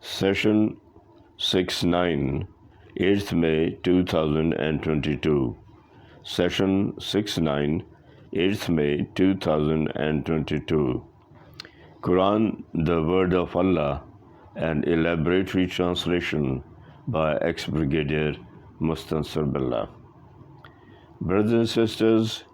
Session 6-9, 8th May 2022. Session 6-9, 8th May 2022. Quran, the Word of Allah, An Elaboratory Translation by ex-Brigadier Mustansir Billah. Brothers and sisters,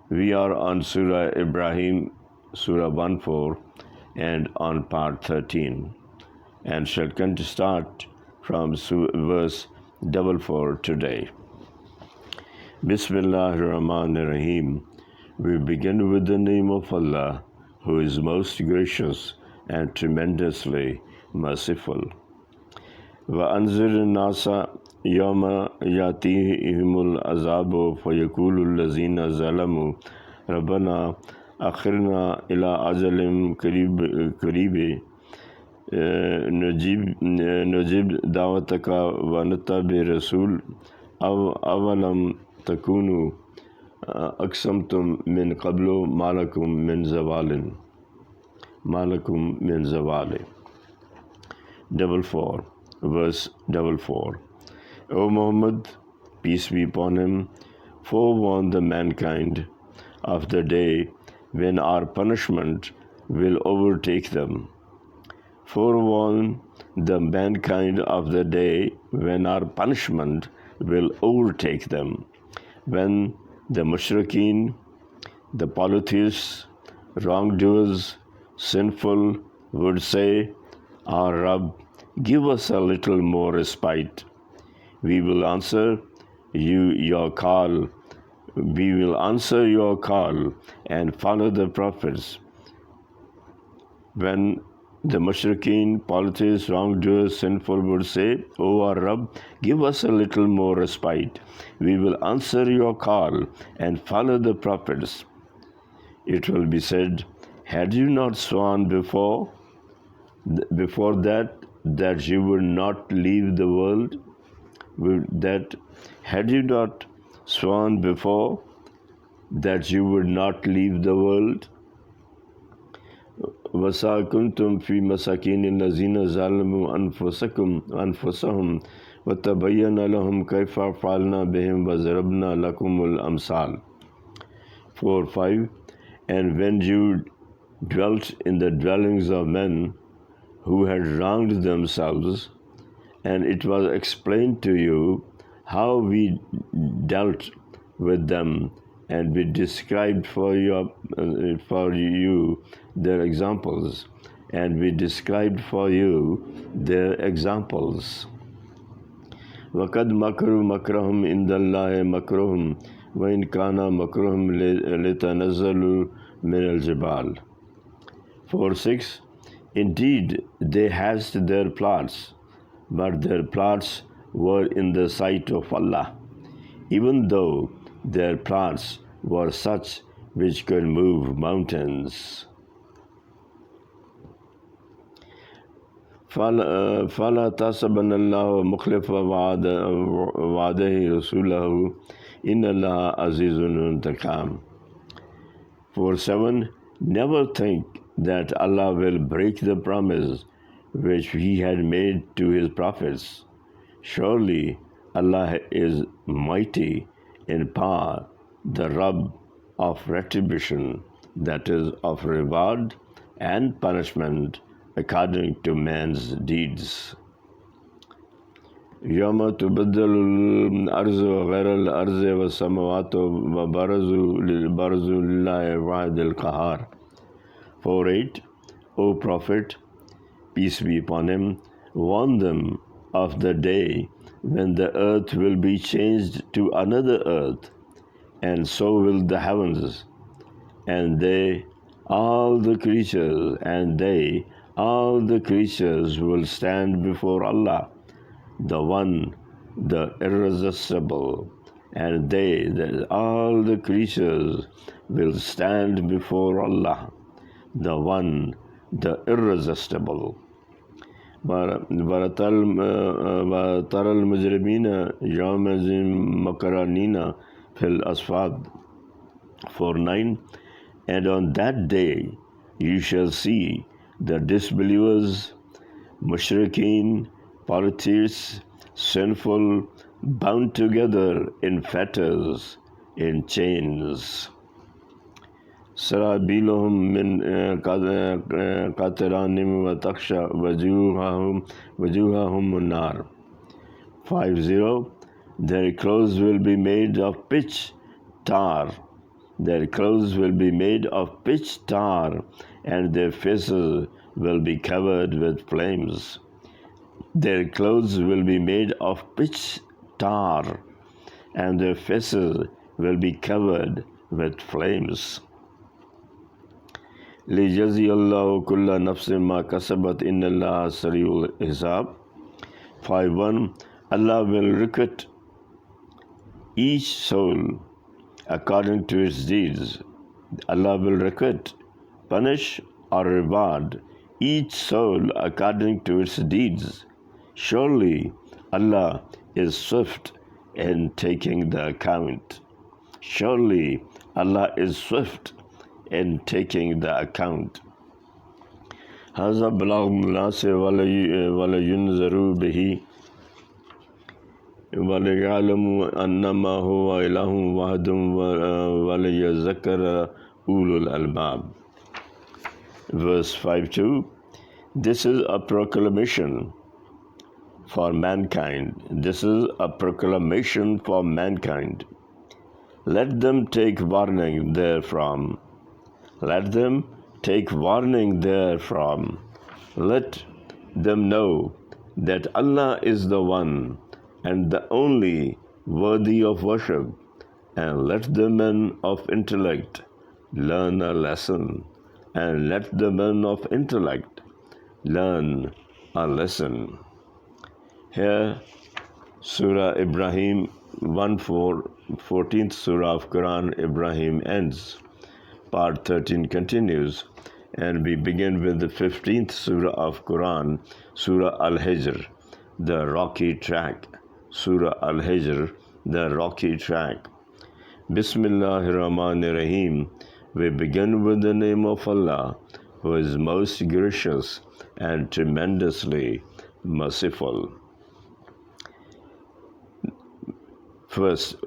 we are on Surah Ibrahim, Surah 1-4, and on part 13, and shall come to start from verse 44 today. Bismillahir Rahmanir Rahim. We begin with the name of Allah, who is most gracious and tremendously merciful. وَأَنذِرِ النَّاسَ يَوْمَ يَأْتِيهِمُ الْعَذَابُ فَيَقُولُ الَّذِينَ ظَلَمُوا رَبَّنَا أَخِرْنَا إِلَى أَجَلٍ قَرِيبٍ نجيب دعوتك ونتبع رسول أولم تكونوا أقسمتم من قبل ما لكم من زوال. 4, verse 4. O Muhammad, peace be upon him, forewarn the mankind of the day when our punishment will overtake them. Forewarn the mankind of the day when our punishment will overtake them, when the mushrikeen, the polytheists, wrongdoers, sinful would say, Our Rabb, give us a little more respite. We will answer your call. We will answer your call and follow the prophets. When the mushrikeen, polytheists, wrongdoers, sinful would say, O our Rabb, give us a little more respite. We will answer your call and follow the prophets. It will be said, had you not sworn before that you would not leave the world? Had you not sworn before that you would not leave the world? وَسَاكُنْتُمْ فِي مَسَاكِينِ الَّذِينَ ظَلَمُوا أَنفُسَهُمْ وَتَبَيَّنَ لَهُمْ كَيْفَ فَعَلْنَا بِهِمْ وَضَرَبْنَا لَكُمُ الْأَمْثَالَ. 4-5. And when you dwelt in the dwellings of men who had wronged themselves, and it was explained to you how we dealt with them, and we described for you their examples, and we described for you their examples. وَقَدْ مَكَرُوا مَكْرَهُمْ عِنْدَ اللَّهِ مَكْرُهُمْ وَإِنْ كَانَ مَكْرُهُمْ لِتَنَزَّلُ مِنَ الْجِبَالِ. 4-6. Indeed, they hatched their plots, but their plots were in the sight of Allah, even though their plots were such which could move mountains. فَلَا تَحْسَبَنَّ اللَّهَ مُخْلِفَ وَعْدَهِ رَسُولَهُ إِنَّ اللَّهَ عَزِيزٌ انتقام. 4-7. Never think that Allah will break the promise which He had made to His prophets. Surely Allah is mighty in power, the Rabb of retribution, that is, of reward and punishment according to man's deeds. يَوْمَ تُبَدَّلُ الْأَرْضُ غَيْرَ الْأَرْضِ وَالسَّمَاوَاتُ وَبَرَزُوا لِلَّهِ الْوَاحِدِ الْقَهَّارِ. 4-8. O Prophet, peace be upon him, warn them of the day when the earth will be changed to another earth, and so will the heavens, and all the creatures will stand before Allah, the One, the Irresistible, and all the creatures will stand before Allah, the One, the Irresistible. وَتَرَى الْمُجْرِمِينَ يَوْمَئِذٍ مُقَرَّنِينَ فِي الْأَصْفَادِ. 4-9. And on that day you shall see the disbelievers mushrikeen, polytheists, sinful, bound together in fetters, in chains. سرابيلهم من قطران وتخشى وجوههم النار. 50. Their clothes will be made of pitch tar. Their clothes will be made of pitch tar, and their faces will be covered with flames. Their clothes will be made of pitch tar, and their faces will be covered with flames. لِيَجْزِيَ اللَّهُ كُلَّ نَفْسٍ مَا كَسَبَتْ إِنَّ اللَّهَ سَرِيعُ الْحِسَابِ. 5.1. Allah will requite each soul according to its deeds. Allah will requite, punish or reward each soul according to its deeds. Surely Allah is swift in taking the account. Surely Allah is swift in taking the account. هذا بلاغ الناس ولينذروا به وليعلموا أنما هو إله واحد وليذكر أولو الألباب. Verse 5-2. This is a proclamation for mankind. This is a proclamation for mankind. Let them take warning therefrom. Let them take warning therefrom. Let them know that Allah is the one and the only worthy of worship, and let the men of intellect learn a lesson, and let the men of intellect learn a lesson. Here, Surah Ibrahim 1:4, 14th Surah of Quran, Ibrahim ends. Part 13 continues, and we begin with the 15th Surah of Quran, Surah Al-Hijr, the rocky track. Surah Al-Hijr, the rocky track. Bismillahir Rahmanir Rahim. We begin with the name of Allah, who is most gracious and tremendously merciful.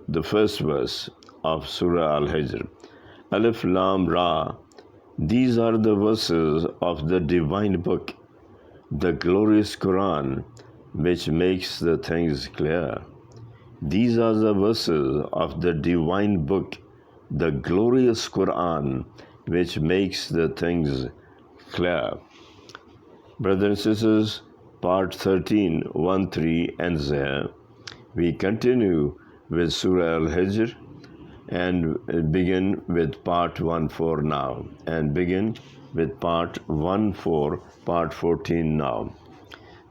The first verse of Surah Al-Hijr. Alif Lam Ra. These are the verses of the divine book, the glorious Quran, which makes the things clear. These are the verses of the divine book, the glorious Quran, which makes the things clear. Brothers and sisters, part 13, 1-3 ends there. We continue with Surah Al-Hijr and begin with part 1-4 now, and begin with part 1-4, part 14 now.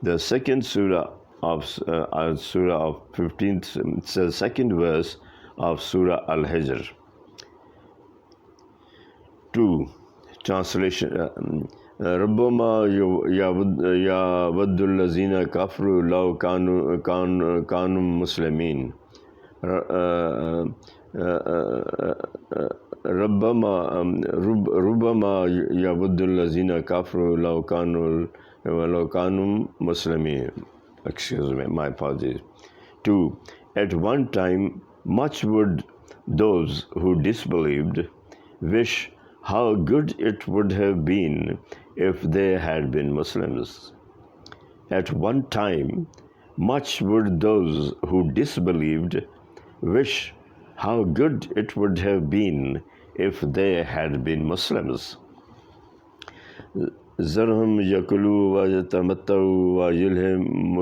The second surah of 15th, it's the second verse of Surah Al-Hijr. 2. Translation. ربما يود الذين كفروا لو كانوا مسلمين. ربما يود الذين كفروا لو كانوا مسلمين. Excuse me, my apologies. 2. At one time, much would those who disbelieved wish how good it would have been if they had been Muslims. At one time, much would those who disbelieved wish how good it would have been if they had been Muslims. ذرهم يأكلوا ويتمتعوا ويلههم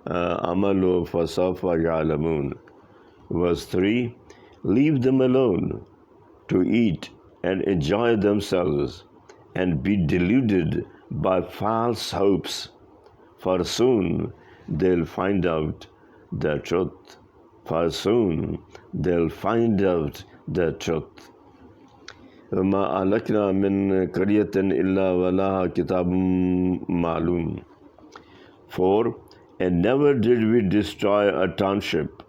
الأمل فسوف يعلمون. Verse 3. Leave them alone to eat and enjoy themselves and be deluded by false hopes, for soon they'll find out the truth. For soon they'll find out the truth. وَمَا أَهْلَكْنَا مِنْ قَرْيَةٍ إِلَّا وَلَهَا كِتَابٌ مَعْلُومٌ. 4. And never did we destroy a township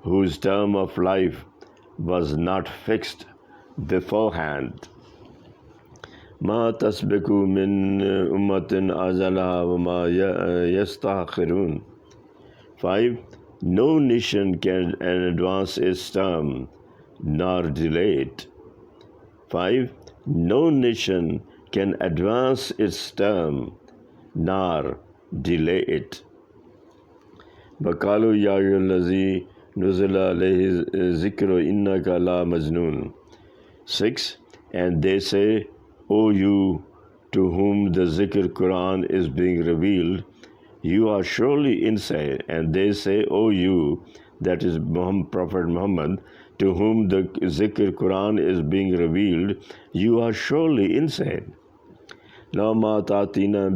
whose term of life was not fixed beforehand. ما تسبق من أمة أجلها وما يستأخرون. 5. No nation can advance its term, nor delay it. 5. No nation can advance its term, nor delay it. وَقَالُوا يَا أَيُّهَا الَّذِي نُزِلَ عَلَيْهِ الذِّكْرُ إِنَّكَ لَمَجْنُونَ. 6. And they say, O you to whom the zikr Quran is being revealed, you are surely insane. And they say, O you, that is Prophet Muhammad, to whom the zikr Quran is being revealed, you are surely insane. لَا مَا تَعْتِينَا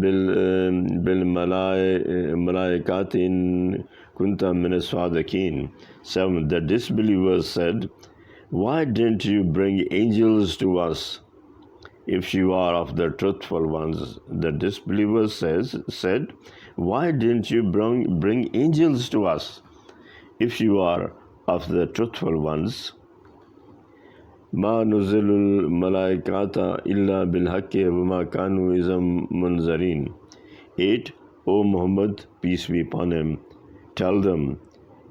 بِالْمَلَائِكَةِ إِن كُنْتَ مِنَ الصَّادِقِينَ. 7. The disbelievers said, why didn't you bring angels to us if you are of the truthful ones? The disbelievers said, why didn't you bring angels to us if you are of the truthful ones? ما نزل الملائكة إلا بالحق وما كانوا إذا منذرين. 8. O Muhammad, peace be upon him, tell them,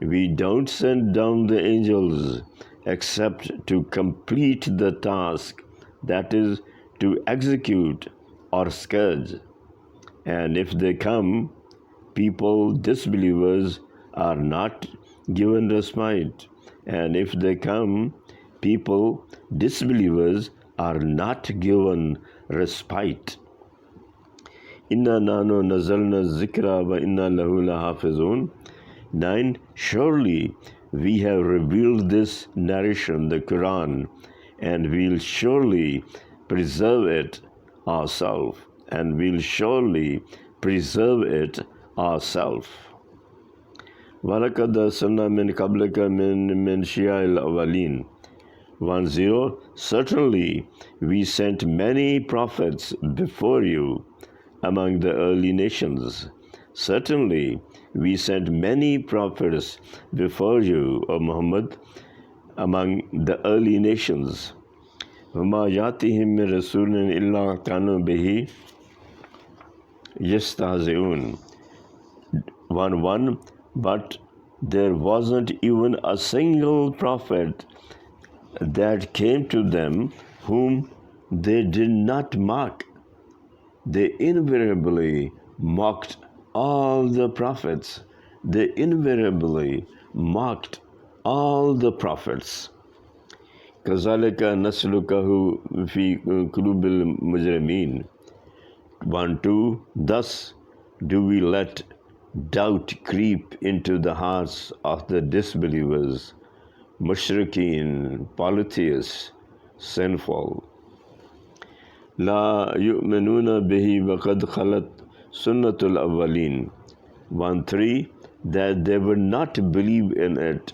we don't send down the angels except to complete the task, that is, to execute or scourge. And if they come, people, disbelievers, are not given respite. And if they come, people, disbelievers, are not given respite. Inna nano nazalna zikra wa inna lahu lahafizun. 9. Surely we have revealed this narration, the Quran, and we'll surely preserve it ourselves. And we'll surely preserve it ourselves. وَلَقَدْ أَرْسَلْنَا مِنْ قَبْلِكَ مِنْ شِيَعِ الْأَوَّلِينَ. 1. Certainly we sent many prophets before you among the early nations. Certainly we sent many prophets before you, O Muhammad, among the early nations. وَمَا يَأْتِهِم مِّن رَسُولٍ إِلَّا كَانُوا بِهِ يَسْتَهْزِئُونَ. 1. But there wasn't even a single prophet that came to them whom they did not mock. They invariably mocked all the prophets. They invariably mocked all the prophets. كَذَلِكَ نَسْلُكَهُ فِي قُلُوبِ الْمُجْرِمِينَ. 1-2. Thus do we let doubt creep into the hearts of the disbelievers, mushrikeen, polytheists, sinful. لا يؤمنون به وقد خلت سنة الأولين. 1-3. That they would not believe in it,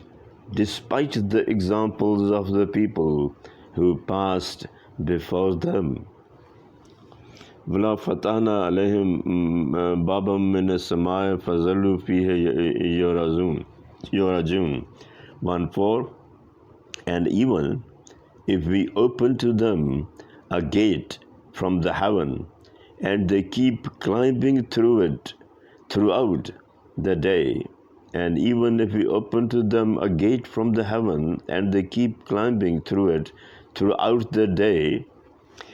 despite the examples of the people who passed before them. ولا فتحنا عليهم بابا من السماء فظلوا فيه يرجون. 1-4. And even if we open to them a gate from the heaven, and they keep climbing through it throughout the day, and even if we open to them a gate from the heaven, and they keep climbing through it throughout the day,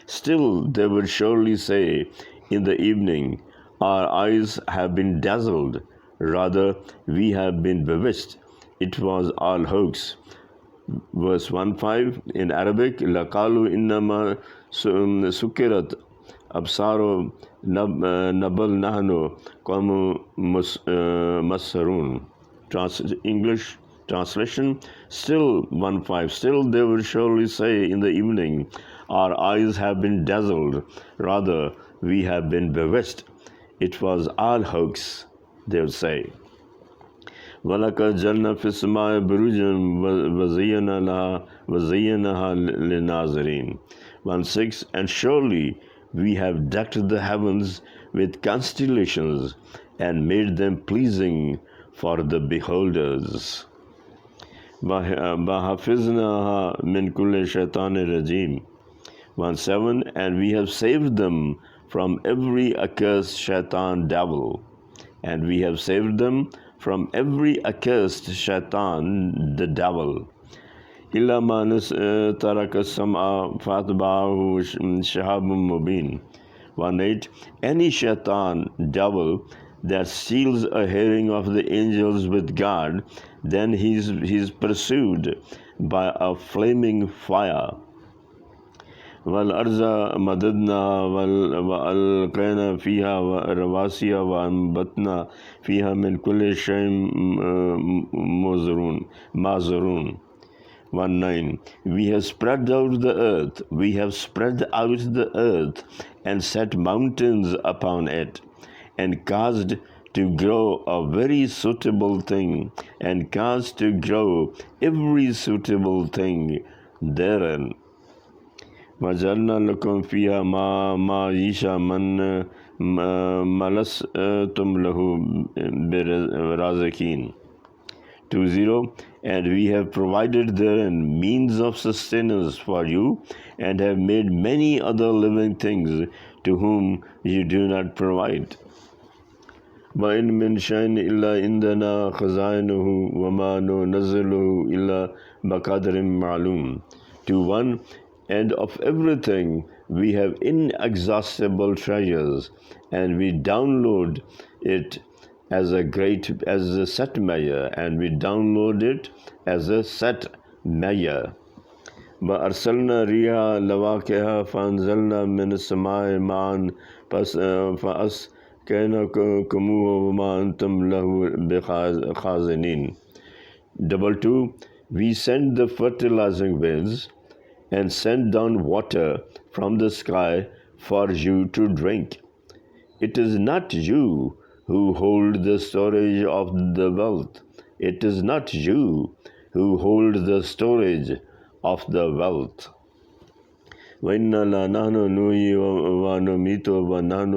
still they will surely say in the evening, our eyes have been dazzled, rather we have been bewitched. It was all hoax. Verse 1-5 in Arabic, لَقَالُوا إِنَّمَا سُكِّرَتْ أَبْصَارُ نَبَلْ نَحْنُ قَوْمٌ مَسْحُورُونَ. English translation, still 1-5, still they will surely say in the evening, our eyes have been dazzled, rather we have been bewitched. It was all hoax, they will say. وَلَقَدْ جَعَلْنَا فِي السَّمَاءِ بُرُوجًا وَزَيَّنَّاهَا لِلنَّاظِرِينَ. 1-6. And surely we have decked the heavens with constellations and made them pleasing for the beholders. وَحَفِظْنَاهَا مِنْ كُلِّ شَيْطَانٍ رَجِيمٍ. 1:7, and we have saved them from every accursed shaitan devil. And we have saved them from every accursed shaitan, the devil. إِلَّا مَا تَرَكَ السَّمْعَ فَأَتْبَعَهُ شِهَابٌ مُّبِينٌ. 1:8, any shaitan, devil, that steals a hearing of the angels with God, then he's pursued by a flaming fire. وَالْأَرْضَ مَدَدْنَا وَأَلْقَيْنَا فِيهَا رَوَاسِيَ وَأَنبَتْنَا فِيهَا مِنْ كُلِّ شَيْءٍ مَازُرُونَ. 1:9, we have spread out the earth, and set mountains upon it, and caused to grow a very suitable thing, and caused to grow every suitable thing therein. وَجَعَلْنَا لَكُمْ فِيهَا مَعَيِيشَ مَنْ مَلَسْتُمْ لَهُ بِرَازِقِينَ. 2:0, and we have provided therein means of sustenance for you, and have made many other living things to whom you do not provide. وَإِن مِّن شَيْءٍ إِلَّا عِندَنَا خَزَائِنُهُ وَمَا نُنَزِّلُهُ إِلَّا بِقَدْرٍ مَّعْلُومٍ. 2:1, and of everything we have inexhaustible treasures, and we download it as a set measure, and we download it as a set measure. وَأَرْسَلْنَا رِيحًا لَوَاقِحَ فَأَنزَلْنَا مِنَ السَّمَاءِ مَاءً فَأَسْقَيْنَاكُمُوهُ وَمَا أَنْتُمْ لَهُ بِخَازِنِينَ. 2:2, we send the fertilizing winds and send down water from the sky for you to drink. It is not you who hold the storage of the wealth. It is not you who hold the storage of the wealth. وَإِنَّا لَنَحْنُ نُحْيِي وَنُمِيتُ وَنَحْنُ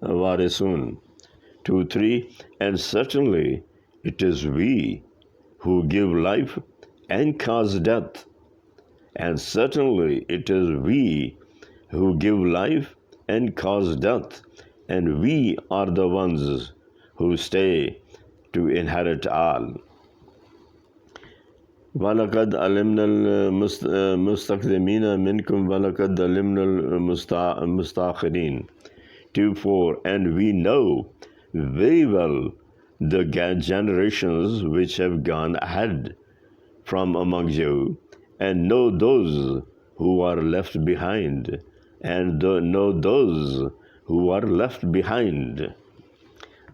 الْوَارِثُونَ. 2:3, and certainly it is we who give life and cause death. And certainly it is we who give life and cause death, and we are the ones who stay to inherit all. وَلَقَدْ عَلِمْنَا الْمُسْتَقْدِمِينَ مِنْكُمْ وَلَقَدْ عَلِمْنَا الْمُسْتَأْخِرِينَ. 2:4, and we know very well the generations which have gone ahead from among you, and know those who are left behind, and know those who are left behind.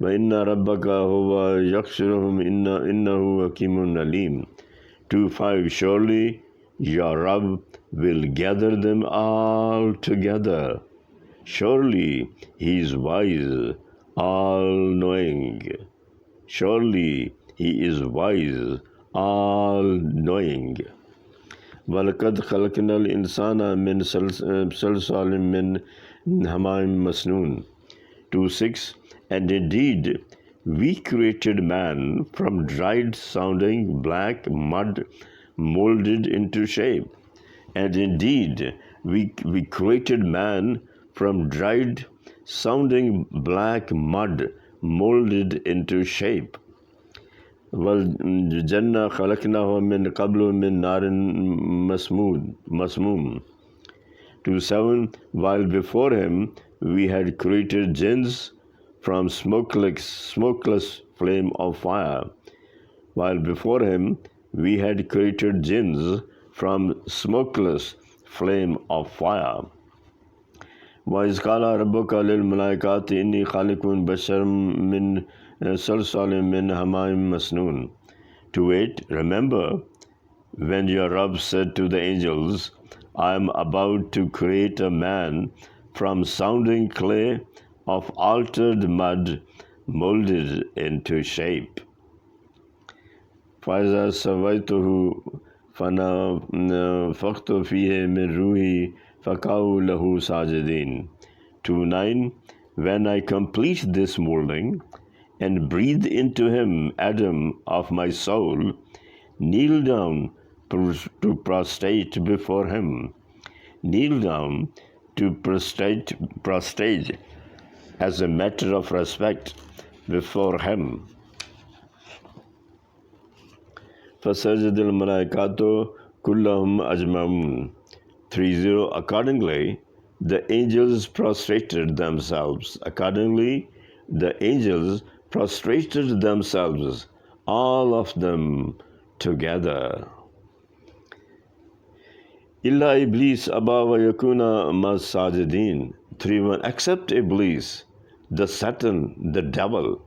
وَإِنَّ رَبَّكَ هُوَ يَحْشُرُهُمْ إِنَّهُ حَكِيمٌ عَلِيمٌ. 2:5, surely your Rabb will gather them all together. Surely he is wise, all-knowing. Surely he is wise, all-knowing. وَلَقَدْ خَلَقْنَا الْإِنسَانَ مِنْ صَلْصَالٍ مِّنْ حَمَإٍ مَّسْنُونٍ. 2:6, and indeed we created man from dried sounding black mud molded into shape. And indeed we created man from dried sounding black mud molded into shape. وَالْجَنَّةَ خَلَقْنَاهُ مِنْ قَبْلُ مِنْ نَارٍ مَسْمُومٍ. 2:7, while before him we had created jinns from smokeless flame of fire. While before him we had created jinns from smokeless flame of fire. وَإِذْ قَالَ رَبُّكَ لِلْمَلَائِكَةِ إِنِّي خَالِقٌ بَشَرًا مِّنْ صَلْصَالٍ مِّنْ حَمَإٍ مَّسْنُونٍ. 2:8, remember when your Rabb said to the angels, I am about to create a man from sounding clay of altered mud molded into shape. فَإِذَا سَوَيْتُهُ فَنَفَخْتُ فِيهِ مِنْ رُوحِي فَقَعُوا لَهُ سَاجِدِينَ. 2:9, when I complete this molding and breathe into him Adam of my soul, kneel down to prostrate before him. kneel down to prostrate as a matter of respect before him. فَسَجَدَ الْمَلَائِكَةُ كُلُّهُمْ أَجْمَعُونَ. 30. Accordingly, the angels prostrated themselves. Accordingly, the angels prostrated themselves, all of them together. Illa Iblis aba wa yakuna mas sajidin. 3.1. Except Iblis, the Satan, the devil,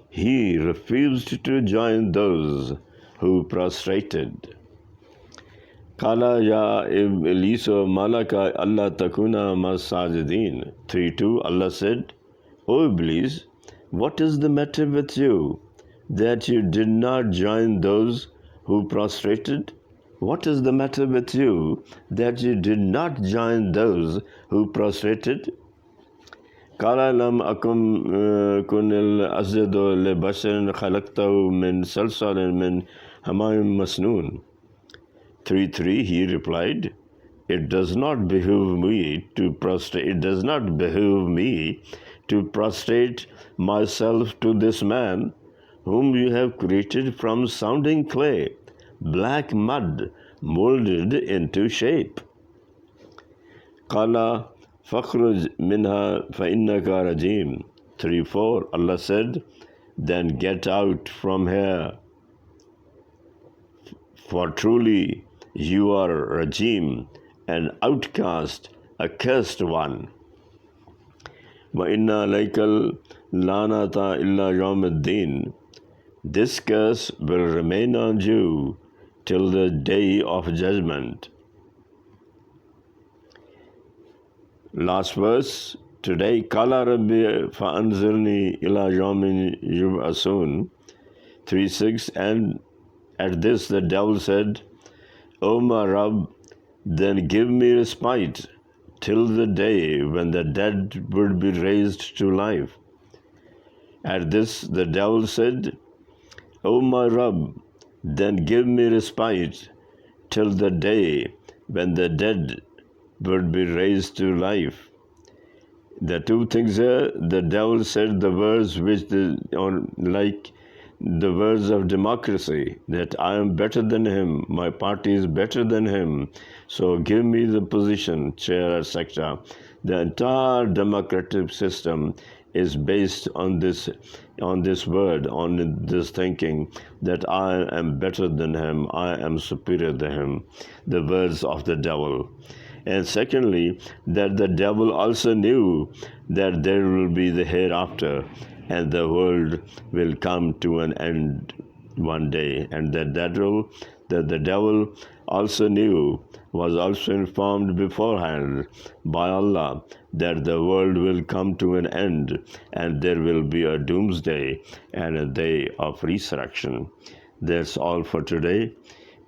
he refused to join those who prostrated. Kala ya Ibliso malaka Allah takuna mas sajidin. 3.2. Allah said, O Iblis, what is the matter with you that you did not join those who prostrated? What is the matter with you that you did not join those who prostrated? Kala lam akum kunil asjadu le basharin khalaqtahu min salsalin min hamayim masnoon. 3.3. He replied, It does not behoove me to prostrate myself to this man whom you have created from sounding clay, black mud molded into shape. Qala fakhruj minha fa innaka rajim. 3.4. Allah said, Then get out from here, for truly you are rajim, an outcast, a cursed one. Wa inna alaykal lanata illa yawmiddin. This curse will remain on you till the day of judgment. Last verse today. Kala rabbi fa'anzirni ila yawmin yub'asun. 3.6. And at this the devil said, O my Rabb, then give me respite till the day when the dead would be raised to life. At this the devil said, O my Rabb, then give me respite till the day when the dead would be raised to life. The two things here, the devil said the words which like the words of democracy, that I am better than him, my party is better than him, so give me the position, chair, etc. The entire democratic system is based on this word, on this thinking that I am better than him, I am superior than him, the words of the devil. And secondly, that the devil also knew that there will be the hereafter, and the world will come to an end one day, and that the devil also knew, was also informed beforehand by Allah, that the world will come to an end, and there will be a doomsday and a day of resurrection. That's all for today.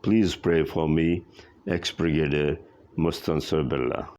Please pray for me, ex-Brigadier Mustansir Billah.